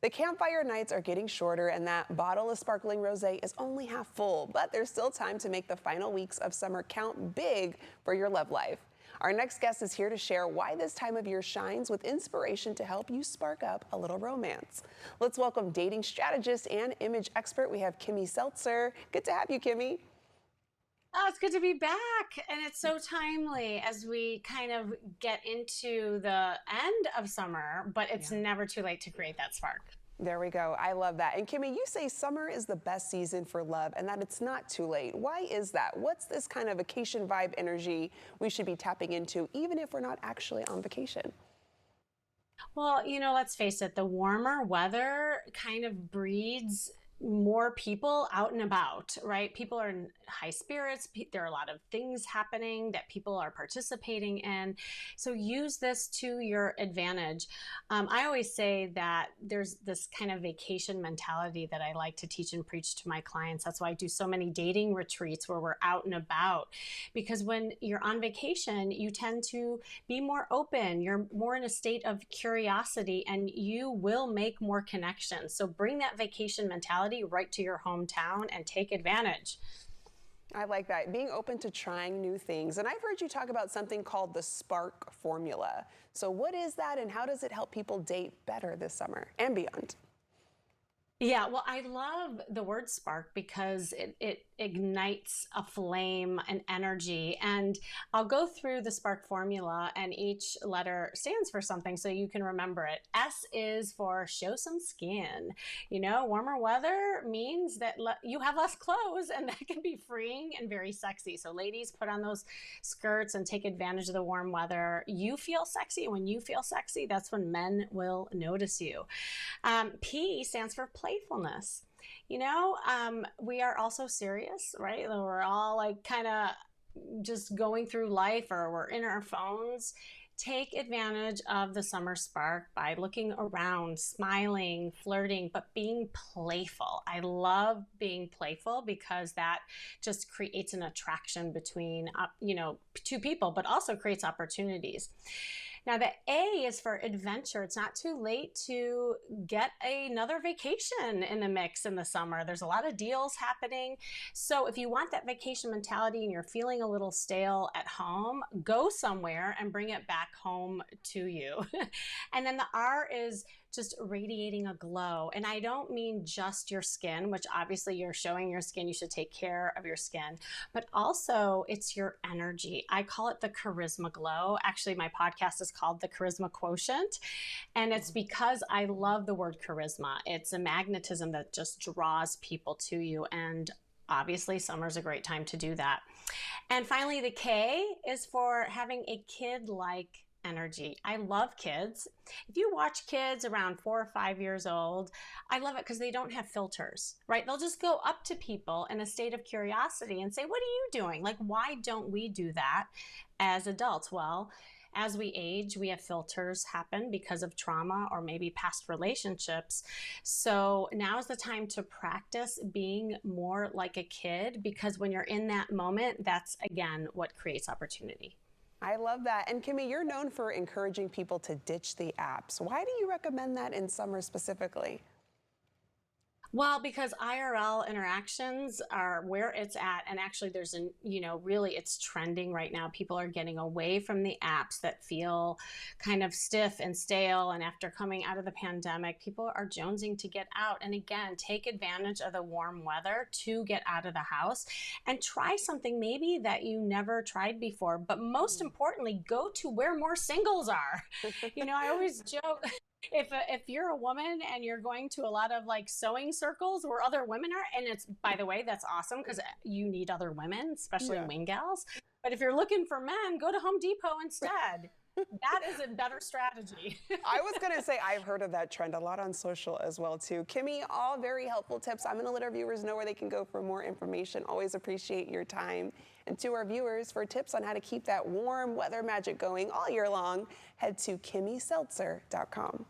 The campfire nights are getting shorter, and that bottle of sparkling rosé is only half full, but there's still time to make the final weeks of summer count big for your love life. Our next guest is here to share why this time of year shines with inspiration to help you spark up a little romance. Let's welcome dating strategist and image expert. We have Kimmy Seltzer. Good to have you, Kimmy. Oh, it's good to be back. And it's so timely as we kind of get into the end of summer, but it's never too late to create that spark. There we go. I love that. And Kimmy, you say summer is the best season for love and that it's not too late. Why is that? What's this kind of vacation vibe energy we should be tapping into, even if we're not actually on vacation? Well, let's face it, the warmer weather kind of breeds more people out and about, right? People are in high spirits. There are a lot of things happening that people are participating in. So use this to your advantage. I always say that there's this kind of vacation mentality that I like to teach and preach to my clients. That's why I do so many dating retreats where we're out and about. Because when you're on vacation, you tend to be more open. You're more in a state of curiosity and you will make more connections. So bring that vacation mentality right to your hometown and take advantage. I like that. Being open to trying new things. And I've heard you talk about something called the Spark Formula. So what is that and how does it help people date better this summer and beyond? Yeah, well, I love the word spark because it ignites a flame, an energy. And I'll go through the spark formula, and each letter stands for something so you can remember it. S is for show some skin. Warmer weather means that you have less clothes, and that can be freeing and very sexy. So, ladies, put on those skirts and take advantage of the warm weather. You feel sexy. When you feel sexy, that's when men will notice you. P stands for playfulness. We are also serious, right? We're all like kind of just going through life or we're in our phones. Take advantage of the summer spark by looking around, smiling, flirting, but being playful. I love being playful because that just creates an attraction between, two people, but also creates opportunities. Now, the A is for adventure. It's not too late to get another vacation in the mix in the summer. There's a lot of deals happening. So if you want that vacation mentality and you're feeling a little stale at home, go somewhere and bring it back home to you. And then the R is just radiating a glow. And I don't mean just your skin, which obviously you're showing your skin. You should take care of your skin, but also it's your energy. I call it the charisma glow. Actually, my podcast is called The Charisma Quotient. And it's because I love the word charisma. It's a magnetism that just draws people to you. And obviously, summer's a great time to do that. And finally, the K is for having a kid-like energy. I love kids. If you watch kids around 4 or 5 years old, I love it because they don't have filters, right? They'll just go up to people in a state of curiosity and say, "What are you doing?" Like, why don't we do that as adults? Well, as we age, we have filters happen because of trauma or maybe past relationships. So now is the time to practice being more like a kid, because when you're in that moment, that's again what creates opportunity. I love that. And Kimmy, you're known for encouraging people to ditch the apps. Why do you recommend that in summer specifically? Well, because IRL interactions are where it's at. And actually, really it's trending right now. People are getting away from the apps that feel kind of stiff and stale. And after coming out of the pandemic, people are jonesing to get out. And again, take advantage of the warm weather to get out of the house and try something maybe that you never tried before. But most importantly, go to where more singles are. I always joke. If you're a woman and you're going to a lot of like sewing circles where other women are, and it's, by the way, that's awesome because you need other women, especially wing gals. But if you're looking for men, go to Home Depot instead. That is a better strategy. I was going to say, I've heard of that trend a lot on social as well, too. Kimmy, all very helpful tips. I'm going to let our viewers know where they can go for more information. Always appreciate your time. And to our viewers, for tips on how to keep that warm weather magic going all year long, head to KimmySeltzer.com.